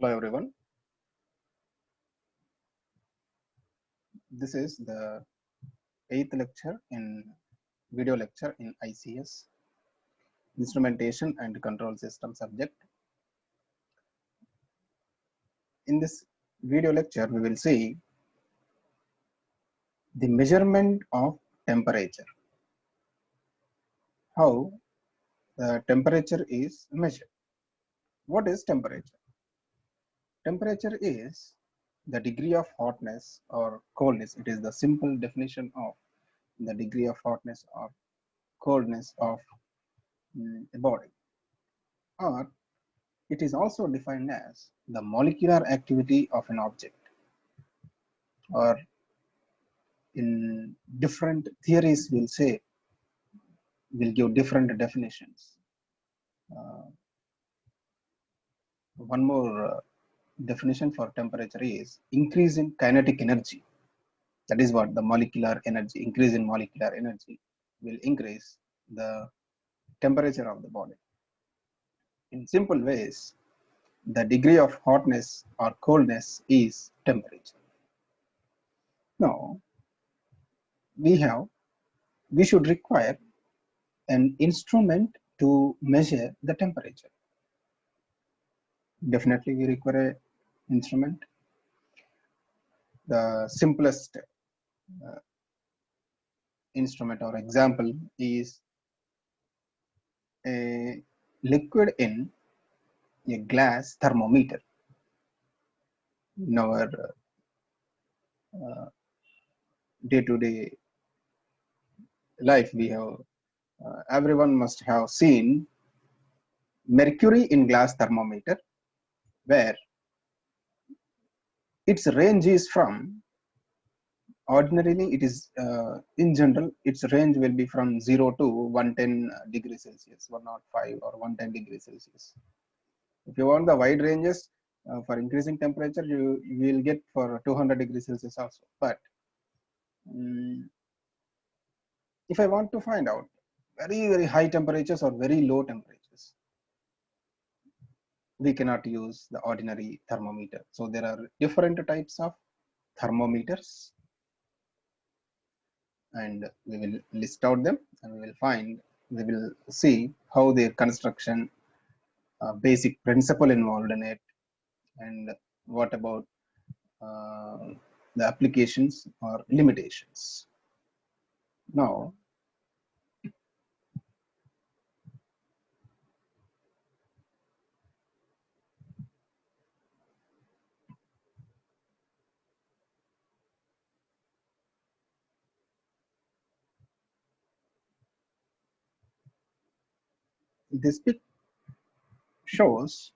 Hello everyone. This is the 8th lecture in video lecture in ICS Instrumentation and Control System subject. In this video lecture we will see the measurement of temperature. How the temperature is measured. What is temperature? Temperature is the degree of hotness or coldness. It is the simple definition of the degree of hotness or coldness of a body, or it is also defined as the molecular activity of an object, or in different theories will give different definitions. One more definition for temperature is increase in kinetic energy. That is what the molecular energy, increase in molecular energy will increase the temperature of the body. In simple ways, the degree of hotness or coldness is temperature. Now, we should require an instrument to measure the temperature. Definitely we require an instrument. The simplest instrument or example is a liquid in a glass thermometer. In our day-to-day life, we have everyone must have seen mercury in glass thermometer, where its range is from, ordinarily it is in general its range will be from 0 to 110 degrees Celsius, 105 or 110 degrees Celsius. If you want the wide ranges for increasing temperature, you will get for 200 degrees Celsius also. But if I want to find out very high temperatures or very low temperatures, we cannot use the ordinary thermometer. So there are different types of thermometers, and we will list out them, and we will see how their construction, basic principle involved in it, and what about the applications or limitations. Now, this pic shows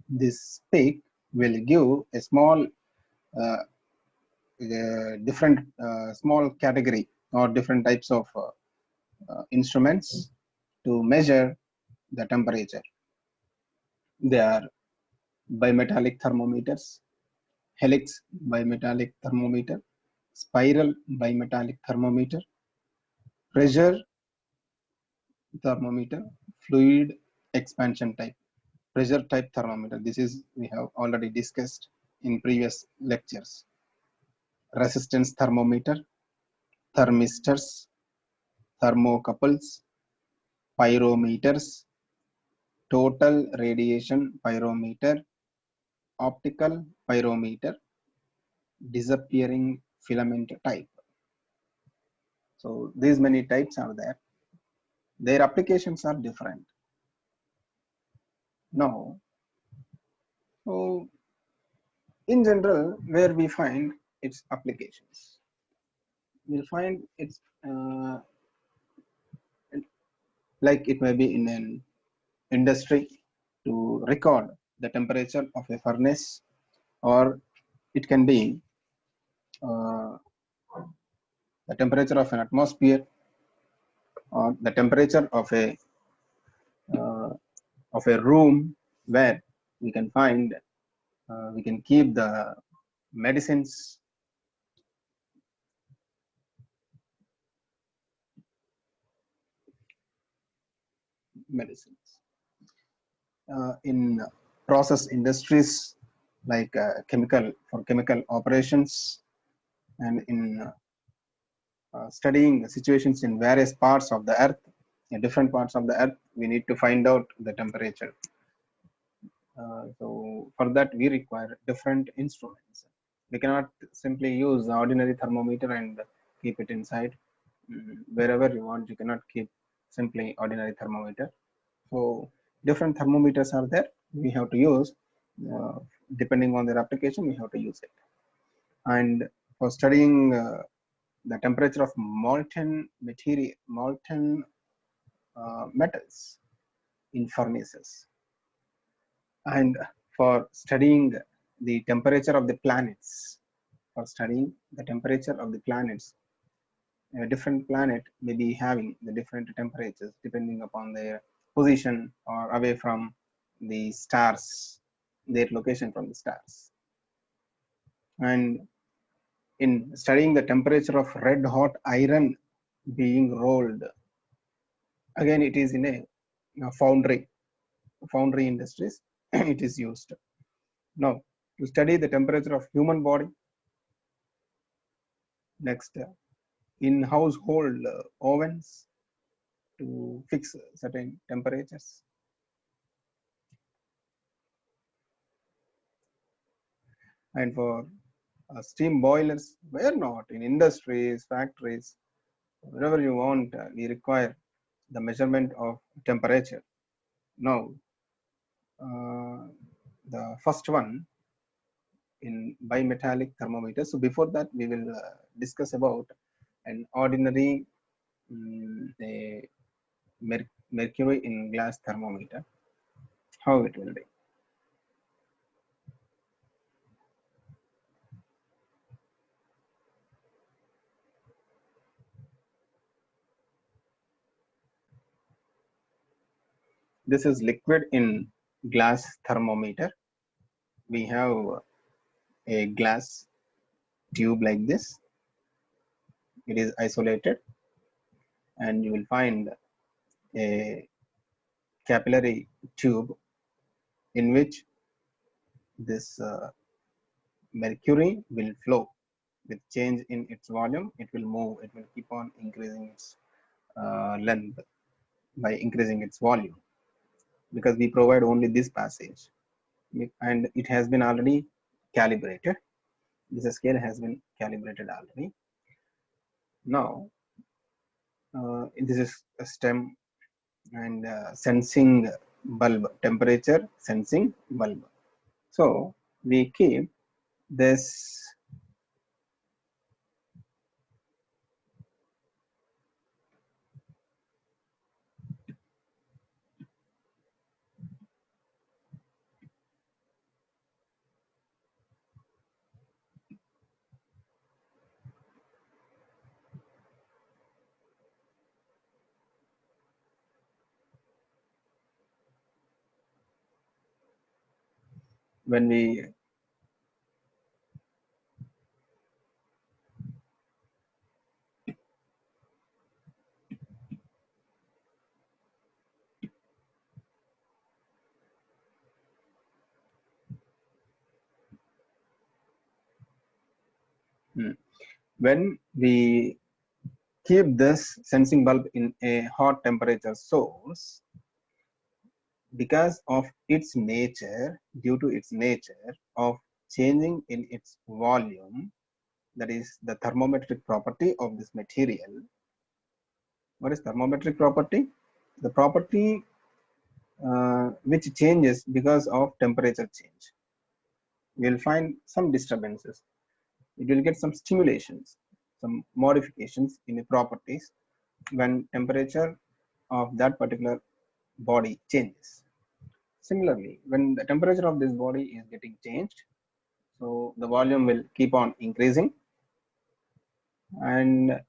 this pic will give a small different small category or different types of instruments to measure the temperature. They are bimetallic thermometers, helix bimetallic thermometer, spiral bimetallic thermometer, pressure thermometer, fluid expansion type, pressure type thermometer. This is we have already discussed in previous lectures. Resistance thermometer, thermistors, thermocouples, pyrometers, total radiation pyrometer, optical pyrometer, disappearing filament type. So these many types are there. Their applications are different. Now, so in general, where we find its applications, we'll find its like it may be in an industry to record the temperature of a furnace, or it can be the temperature of an atmosphere, or the temperature of a room where we can find we can keep the medicines medicines. In process industries like chemical operations, and in studying situations in various parts of the earth, in different parts of the earth, we need to find out the temperature. So for that we require different instruments. We cannot simply use the ordinary thermometer and keep it inside. Wherever you want, you cannot keep simply ordinary thermometer. So different thermometers are there. We have to use, uh, depending on their application, we have to use it. And for studying the temperature of molten material, molten metals in furnaces, and for studying the temperature of the planets, for studying the temperature of the planets, a different planet may be having the different temperatures depending upon their position or away from the stars, their location from the stars. And in studying the temperature of red hot iron being rolled, again it is in a foundry industries it is used. Now, to study the temperature of human body, next in household ovens to fix certain temperatures, and for steam boilers, where not, in industries, factories, wherever you want, we require the measurement of temperature. Now, the first one in bimetallic thermometer. So before that, we will discuss about an ordinary a mercury in glass thermometer, how it will be. This is liquid in glass thermometer. We have a glass tube like this. It is isolated, and you will find a capillary tube in which this mercury will flow. With change in its volume, it will move, it will keep on increasing its length by increasing its volume, because we provide only this passage, and it has been already calibrated. This scale has been calibrated already. Now, this is a stem and sensing bulb, temperature sensing bulb. So we keep this when we when we keep this sensing bulb in a hot temperature source, because of its nature, due to its nature of changing in its volume, that is the thermometric property of this material. What is thermometric property? The property which changes because of temperature change. You will find some disturbances. It will get some stimulations, some modifications in the properties when temperature of that particular body changes. Similarly, when the temperature of this body is getting changed, so the volume will keep on increasing, and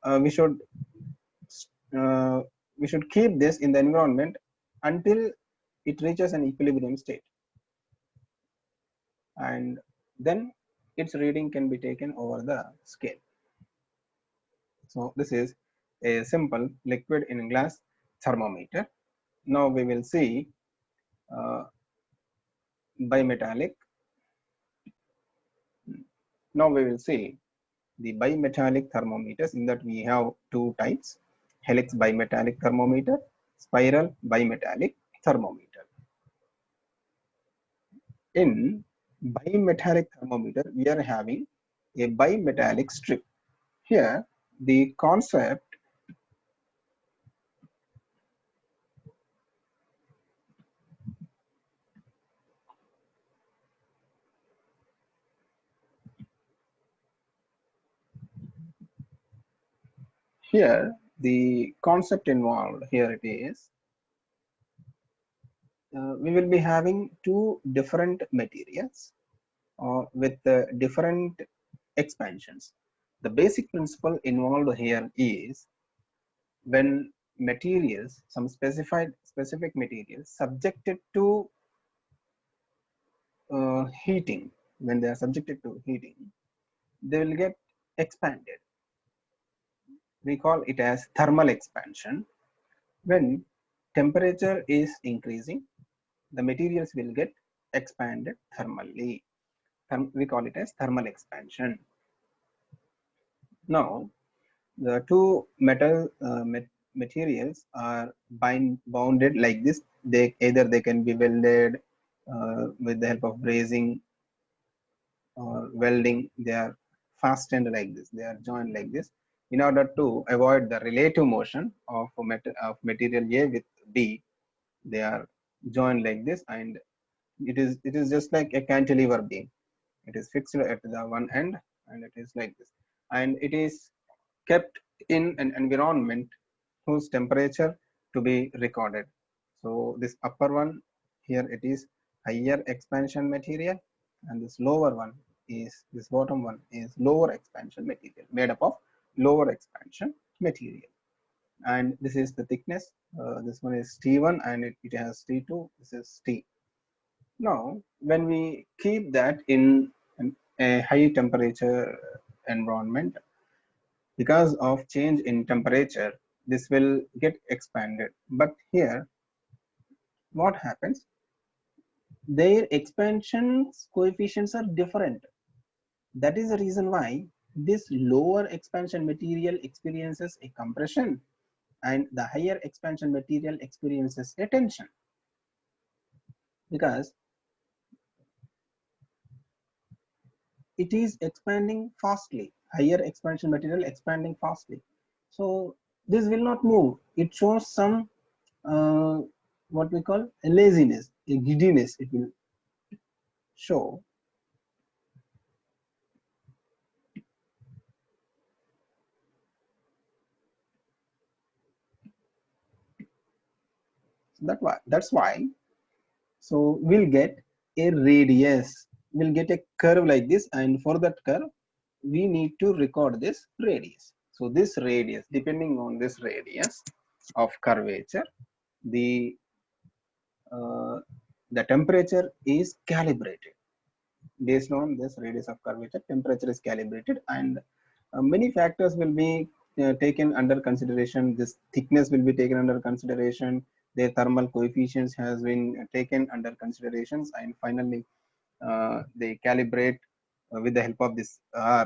uh, we should uh, we should keep this in the environment until it reaches an equilibrium state, and then its reading can be taken over the scale. So this is a simple liquid in glass thermometer. Now we will see bimetallic. Now we will see the bimetallic thermometers. In that we have two types: helix bimetallic thermometer, spiral bimetallic thermometer. In bimetallic thermometer, we are having a bimetallic strip. Here, the concept here, the concept involved here it is, we will be having two different materials with different expansions. The basic principle involved here is when materials, some specific materials subjected to heating, when they are subjected to heating, they will get expanded. We call it as thermal expansion. When temperature is increasing, the materials will get expanded thermally. We call it as thermal expansion. Now, the two materials are bounded like this. Either they can be welded with the help of brazing or welding. They are fastened like this. They are joined like this in order to avoid the relative motion of material A with B. They are joined like this, and it is just like a cantilever beam. It is fixed at the one end, and it is like this, and it is kept in an environment whose temperature to be recorded. So this upper one here, it is higher expansion material, and this lower one is, this bottom one is lower expansion material, made up of lower expansion material. And this is the thickness. This one is T1 and it has T2. This is T. Now, when we keep that in a high temperature environment, because of change in temperature, this will get expanded. But here, what happens? Their expansion coefficients are different. That is the reason why this lower expansion material experiences a compression and the higher expansion material experiences a tension, because it is expanding fastly, higher expansion material expanding fastly. So this will not move. It shows some what we call a laziness, a giddiness. It will show. That's why. So we'll get a radius. We'll get a curve like this, and for that curve, we need to record this radius. So this radius, depending on this radius of curvature, the the temperature is calibrated. Based on this radius of curvature, temperature is calibrated, and many factors will be taken under consideration. This thickness will be taken under consideration. The thermal coefficients has been taken under considerations, and finally they calibrate with the help of this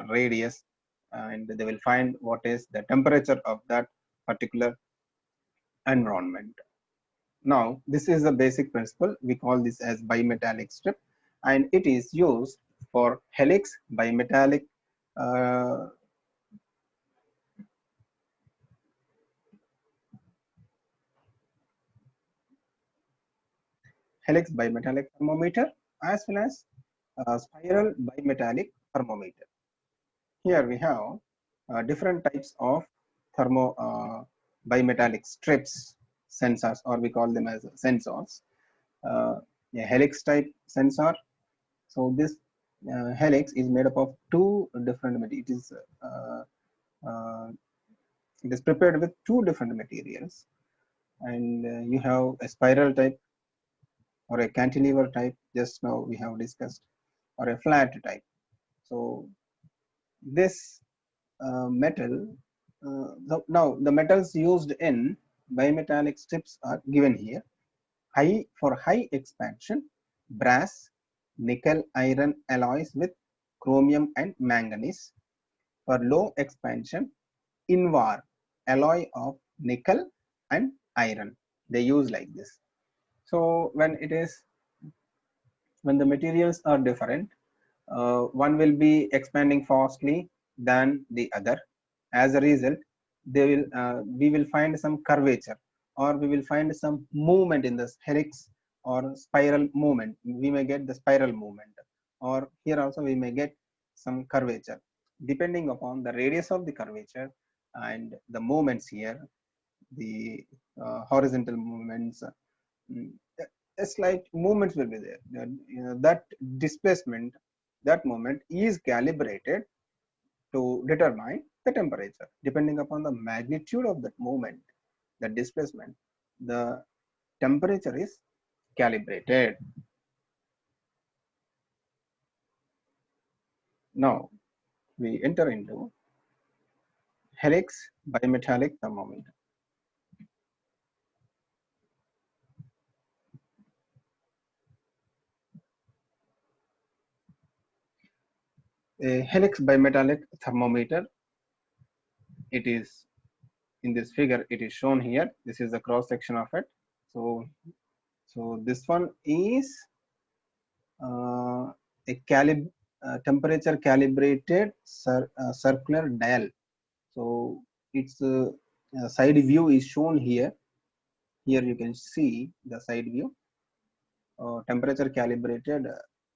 radius, and they will find what is the temperature of that particular environment. Now, this is the basic principle. We call this as bimetallic strip, and it is used for helix bimetallic helix bimetallic thermometer, as well as spiral bimetallic thermometer. Here we have different types of bimetallic strips sensors, or we call them as sensors. A helix type sensor. So this helix is made up of two different materials. It is prepared with two different materials, and you have a spiral type or a cantilever type, just now we have discussed, or a flat type. So this metal, now the metals used in bimetallic strips are given here. For high expansion, brass, nickel, iron alloys with chromium and manganese. For low expansion, Invar, alloy of nickel and iron. They use like this. So when the materials are different, one will be expanding fastly than the other. As a result, we will find some curvature, or we will find some movement in the helix or spiral movement. We may get the spiral movement, or here also we may get some curvature depending upon the radius of the curvature and the movements here, the horizontal movements. mm, a slight movements will be there. That displacement, that moment is calibrated to determine the temperature. Depending upon the magnitude of that movement, the displacement, the temperature is calibrated. Now we enter into helix bimetallic thermometer. A helix bimetallic thermometer, it is in this figure, it is shown here. This is the cross section of it. So this one is a temperature calibrated circular dial. So its side view is shown here. Here you can see the side view. Temperature calibrated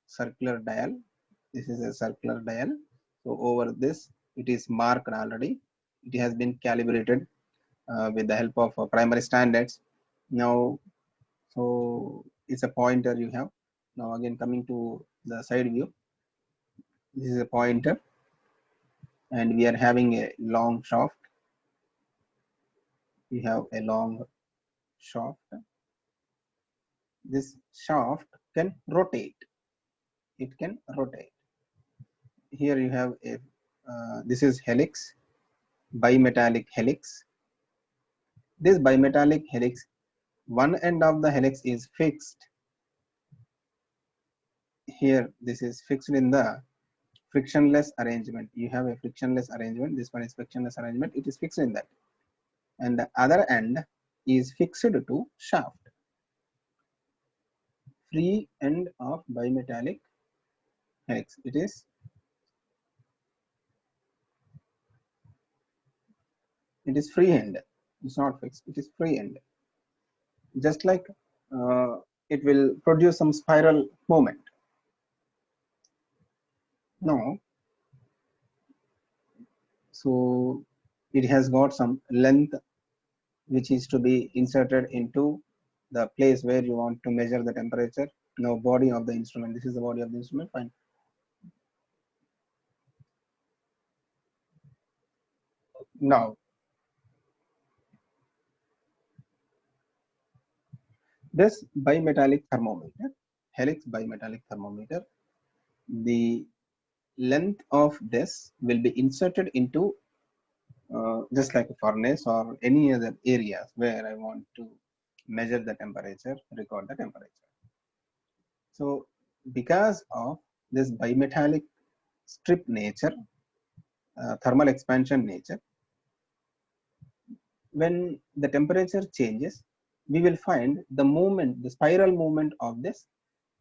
circular dial. This is a circular dial. So over this, it is marked already. It has been calibrated with the help of primary standards. Now, so it's a pointer you have. Now again coming to the side view, this is a pointer, and we are having a long shaft. We have a long shaft. This shaft can rotate. It can rotate. Here you have a this is helix, bimetallic helix. This bimetallic helix, one end of the helix is fixed. Here this is fixed in the frictionless arrangement. You have a frictionless arrangement. This one is frictionless arrangement. It is fixed in that. And the other end is fixed to shaft. Free end of bimetallic helix. It is free end. It's not fixed. It is free end. Just like it will produce some spiral movement. Now, so it has got some length which is to be inserted into the place where you want to measure the temperature. Now, body of the instrument. This is the body of the instrument. Fine. Now, this bimetallic thermometer, helix bimetallic thermometer, the length of this will be inserted into just like a furnace or any other areas where I want to measure the temperature, record the temperature. So because of this bimetallic strip nature, thermal expansion nature, when the temperature changes, we will find the movement, the spiral movement of this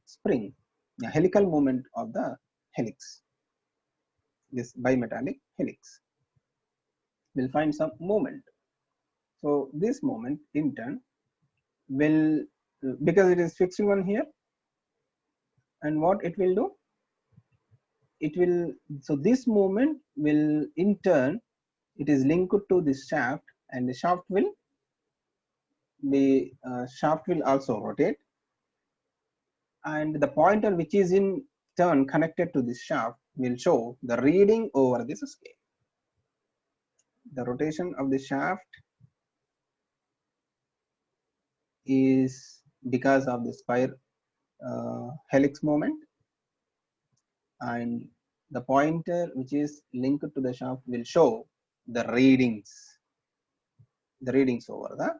spring, the helical movement of the helix, this bimetallic helix. We'll find some movement. So this moment in turn will, because it is fixed one here, and what it will do, it will, so this movement will in turn, it is linked to this shaft, and the shaft will also rotate, and the pointer which is in turn connected to this shaft will show the reading over this scale. The rotation of the shaft is because of the helix moment, and the pointer which is linked to the shaft will show the readings over the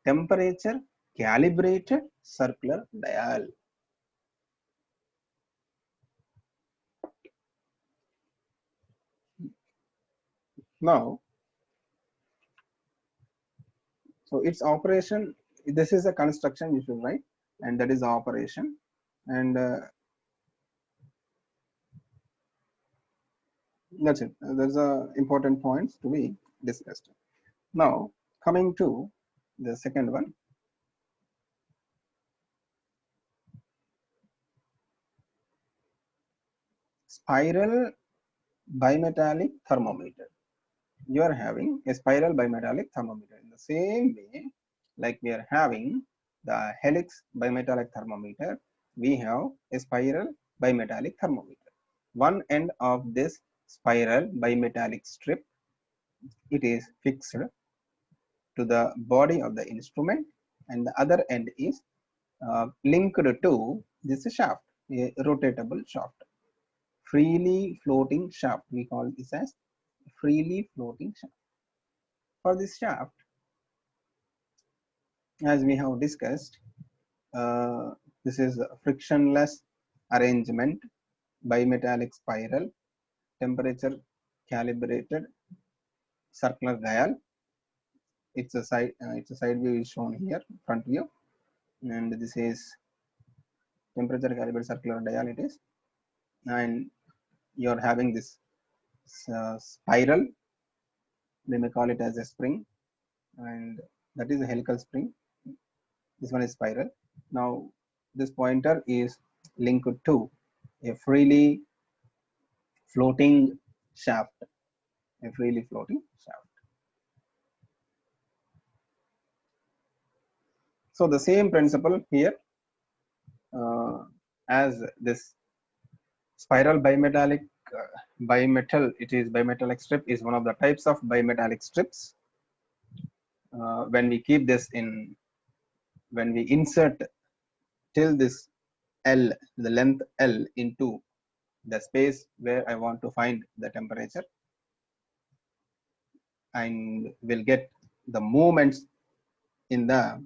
temperature calibrated circular dial. Now, so its operation, this is a construction you should write, and that is the operation. And that's it. There's important points to be discussed. Now, coming to the second one, spiral bimetallic thermometer. You are having a spiral bimetallic thermometer. In the same way, like we are having the helix bimetallic thermometer, we have a spiral bimetallic thermometer. One end of this spiral bimetallic strip, it is fixed to the body of the instrument, and the other end is linked to this shaft, a rotatable shaft, freely floating shaft. We call this as freely floating shaft. For this shaft, as we have discussed, uh, this is a frictionless arrangement, bimetallic spiral, temperature calibrated circular dial. It's a side view is shown here, front view, and this is temperature calibrated circular dial. It is, and you are having this spiral. They may call it as a spring, and that is a helical spring. This one is spiral. Now, this pointer is linked to a freely floating shaft, a freely floating shaft. So the same principle here, as this spiral bimetallic bimetal, it is bimetallic strip is one of the types of bimetallic strips. When we keep this in, when we insert till this L, the length L into the space where I want to find the temperature, and will get the movements in the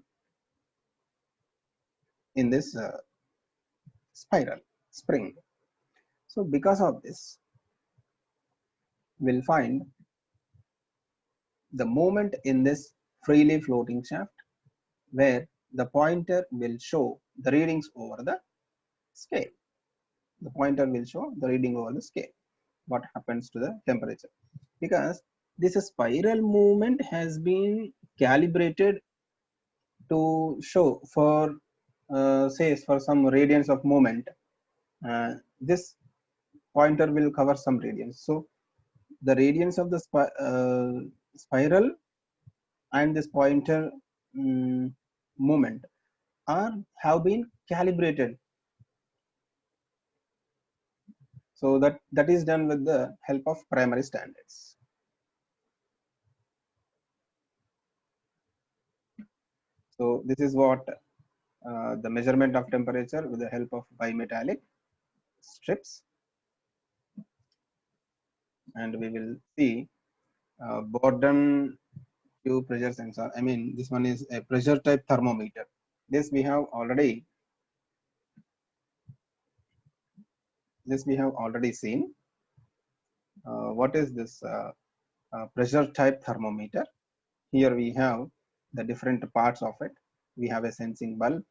in this spiral spring. So because of this, we'll find the movement in this freely floating shaft, where the pointer will show the readings over the scale. The pointer will show the reading over the scale. What happens to the temperature? Because this spiral movement has been calibrated to show for say for some radians of movement, this pointer will cover some radians. So the radians of the spiral and this pointer movement are have been calibrated. So that is done with the help of primary standards. So this is what the measurement of temperature with the help of bimetallic strips, and we will see Borden tube pressure sensor. I mean, this one is a pressure type thermometer. This we have already seen. What is this pressure type thermometer? Here we have the different parts of it. We have a sensing bulb,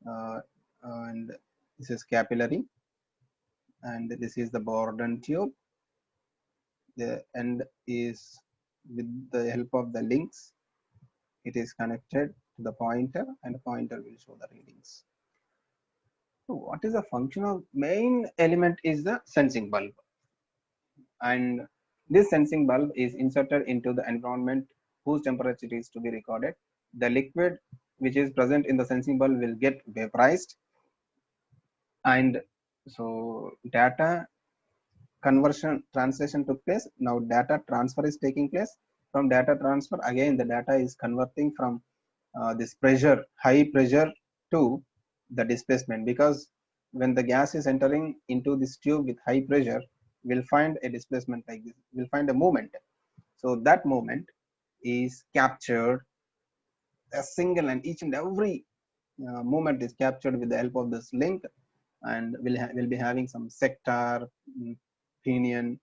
uh, and this is capillary, and this is the Borden tube. The end is, with the help of the links, it is connected to the pointer, and the pointer will show the readings. So what is the function of main element is the sensing bulb, and this sensing bulb is inserted into the environment whose temperature is to be recorded. The liquid which is present in the sensing bulb will get vaporized, and so data conversion translation took place. Now data transfer is taking place. From data transfer, again the data is converting from this pressure, high pressure, to the displacement, because when the gas is entering into this tube with high pressure, we'll find a displacement like this, we'll find a movement. So that movement is captured a single and each and every movement is captured with the help of this link, and we'll be having some sector, pinion,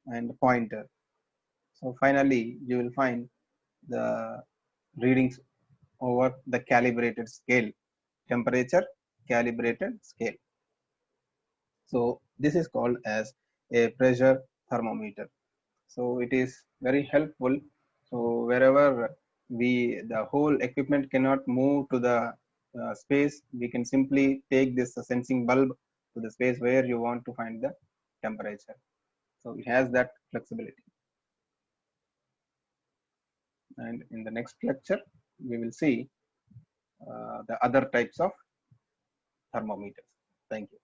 and pointer. So finally, you will find the readings over the calibrated scale, temperature calibrated scale. So this is called as a pressure thermometer. So it is very helpful. So wherever the whole equipment cannot move to the space, we can simply take this sensing bulb to the space where you want to find the temperature. So it has that flexibility. And in the next lecture, we will see the other types of thermometers. Thank you.